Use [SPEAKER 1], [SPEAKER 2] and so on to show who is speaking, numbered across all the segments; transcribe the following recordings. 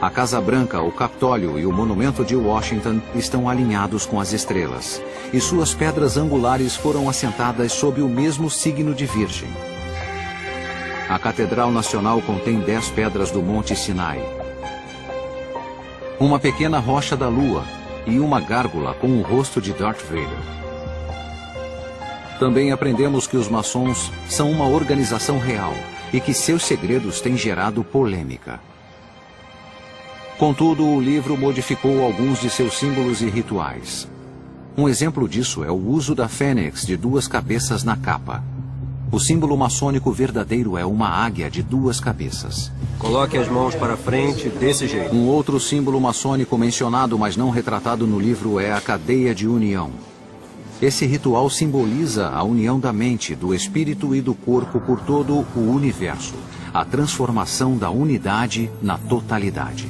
[SPEAKER 1] A Casa Branca, o Capitólio e o Monumento de Washington estão alinhados com as estrelas, e suas pedras angulares foram assentadas sob o mesmo signo de Virgem. A Catedral Nacional contém 10 pedras do Monte Sinai, uma pequena rocha da Lua e uma gárgula com o rosto de Darth Vader. Também aprendemos que os maçons são uma organização real e que seus segredos têm gerado polêmica. Contudo, o livro modificou alguns de seus símbolos e rituais. Um exemplo disso é o uso da fênix de 2 cabeças na capa. O símbolo maçônico verdadeiro é uma águia de 2 cabeças.
[SPEAKER 2] Coloque as mãos para frente, desse jeito.
[SPEAKER 1] Um outro símbolo maçônico mencionado, mas não retratado no livro, é a cadeia de união. Esse ritual simboliza a união da mente, do espírito e do corpo por todo o universo. A transformação da unidade na totalidade.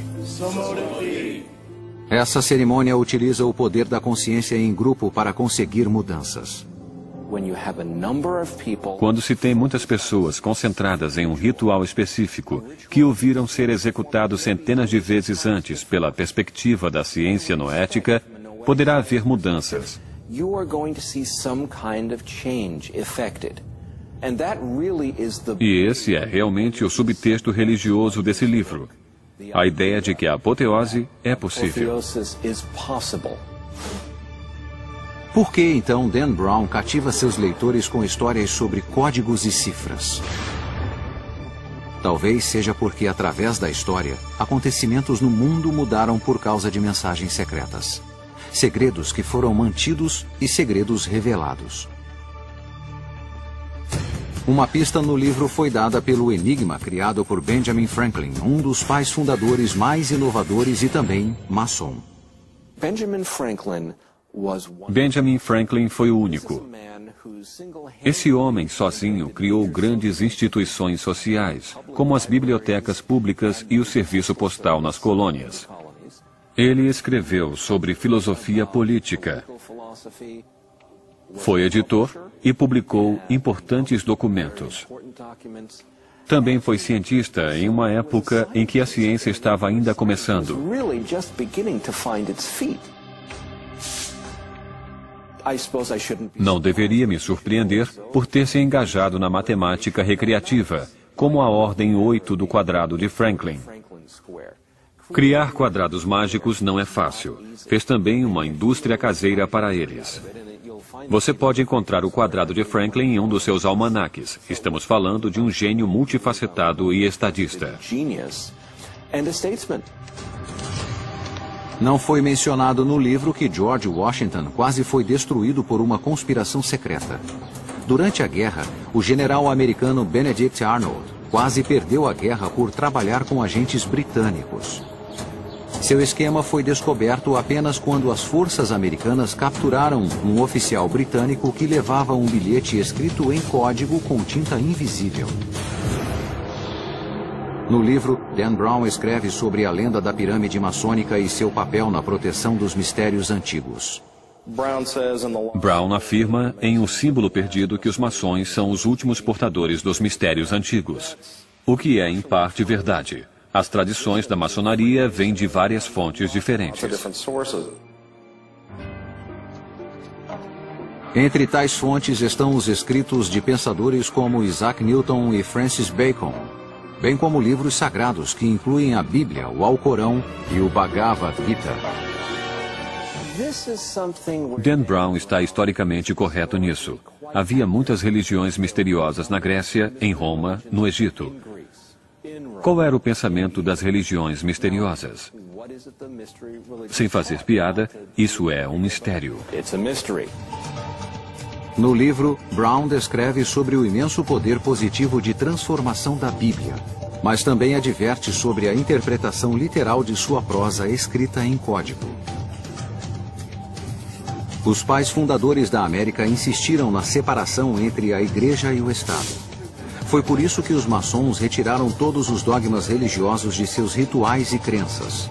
[SPEAKER 1] Essa cerimônia utiliza o poder da consciência em grupo para conseguir mudanças.
[SPEAKER 3] Quando se tem muitas pessoas concentradas em um ritual específico, que o viram ser executado centenas de vezes antes pela perspectiva da ciência noética, poderá haver mudanças. E esse é realmente o subtexto religioso desse livro. A ideia de que a apoteose é possível.
[SPEAKER 1] Por que, então, Dan Brown cativa seus leitores com histórias sobre códigos e cifras? Talvez seja porque, através da história, acontecimentos no mundo mudaram por causa de mensagens secretas. Segredos que foram mantidos e segredos revelados. Uma pista no livro foi dada pelo enigma criado por Benjamin Franklin, um dos pais fundadores mais inovadores e também maçom.
[SPEAKER 3] Benjamin Franklin foi o único. Esse homem sozinho criou grandes instituições sociais, como as bibliotecas públicas e o serviço postal nas colônias. Ele escreveu sobre filosofia política. Foi editor e publicou importantes documentos. Também foi cientista em uma época em que a ciência estava ainda começando. Não deveria me surpreender por ter se engajado na matemática recreativa, como a ordem 8 do quadrado de Franklin. Criar quadrados mágicos não é fácil. Fez também uma indústria caseira para eles. Você pode encontrar o quadrado de Franklin em um dos seus almanaques. Estamos falando de um gênio multifacetado e estadista.
[SPEAKER 1] Não foi mencionado no livro que George Washington quase foi destruído por uma conspiração secreta. Durante a guerra, o general americano Benedict Arnold quase perdeu a guerra por trabalhar com agentes britânicos. Seu esquema foi descoberto apenas quando as forças americanas capturaram um oficial britânico que levava um bilhete escrito em código com tinta invisível. No livro, Dan Brown escreve sobre a lenda da pirâmide maçônica e seu papel na proteção dos mistérios antigos.
[SPEAKER 3] Brown afirma em O Símbolo Perdido que os maçons são os últimos portadores dos mistérios antigos. O que é, em parte, verdade. As tradições da maçonaria vêm de várias fontes diferentes.
[SPEAKER 1] Entre tais fontes estão os escritos de pensadores como Isaac Newton e Francis Bacon, bem como livros sagrados que incluem a Bíblia, o Alcorão e o Bhagavad Gita.
[SPEAKER 3] Dan Brown está historicamente correto nisso. Havia muitas religiões misteriosas na Grécia, em Roma, no Egito. Qual era o pensamento das religiões misteriosas? Sem fazer piada, isso é um mistério.
[SPEAKER 1] No livro, Brown descreve sobre o imenso poder positivo de transformação da Bíblia, mas também adverte sobre a interpretação literal de sua prosa escrita em código. Os pais fundadores da América insistiram na separação entre a Igreja e o Estado. Foi por isso que os maçons retiraram todos os dogmas religiosos de seus rituais e crenças.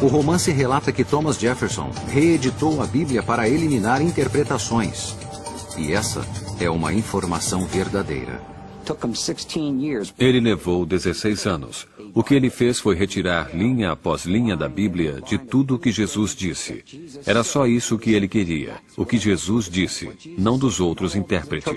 [SPEAKER 1] O romance relata que Thomas Jefferson reeditou a Bíblia para eliminar interpretações. E essa é uma informação verdadeira.
[SPEAKER 3] Ele levou 16 anos. O que ele fez foi retirar linha após linha da Bíblia de tudo o que Jesus disse. Era só isso que ele queria, o que Jesus disse, não dos outros intérpretes.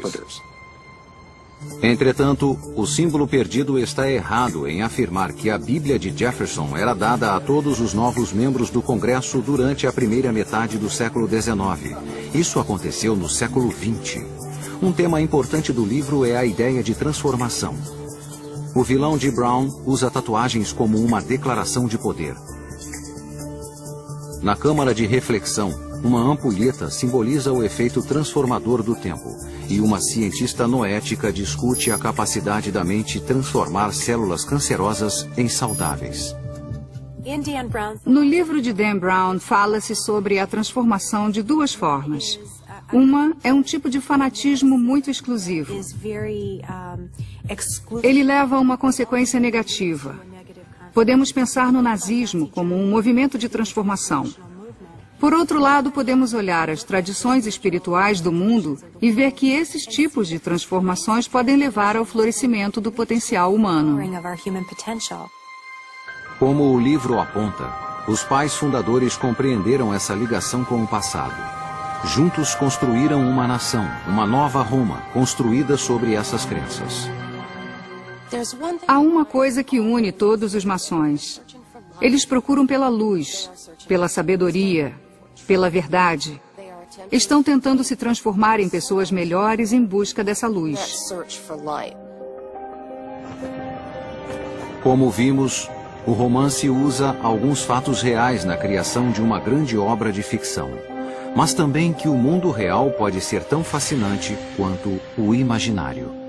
[SPEAKER 1] Entretanto, o símbolo perdido está errado em afirmar que a Bíblia de Jefferson era dada a todos os novos membros do Congresso durante a primeira metade do século XIX. Isso aconteceu no século XX. Um tema importante do livro é a ideia de transformação. O vilão de Brown usa tatuagens como uma declaração de poder. Na câmara de reflexão, uma ampulheta simboliza o efeito transformador do tempo, e uma cientista noética discute a capacidade da mente transformar células cancerosas em saudáveis.
[SPEAKER 4] No livro de Dan Brown, fala-se sobre a transformação de duas formas. Uma é um tipo de fanatismo muito exclusivo. Ele leva a uma consequência negativa. Podemos pensar no nazismo como um movimento de transformação. Por outro lado, podemos olhar as tradições espirituais do mundo e ver que esses tipos de transformações podem levar ao florescimento do potencial humano.
[SPEAKER 1] Como o livro aponta, os pais fundadores compreenderam essa ligação com o passado. Juntos construíram uma nação, uma nova Roma, construída sobre essas crenças.
[SPEAKER 4] Há uma coisa que une todos os maçons. Eles procuram pela luz, pela sabedoria, pela verdade. Estão tentando se transformar em pessoas melhores em busca dessa luz.
[SPEAKER 1] Como vimos, o romance usa alguns fatos reais na criação de uma grande obra de ficção, mas também que o mundo real pode ser tão fascinante quanto o imaginário.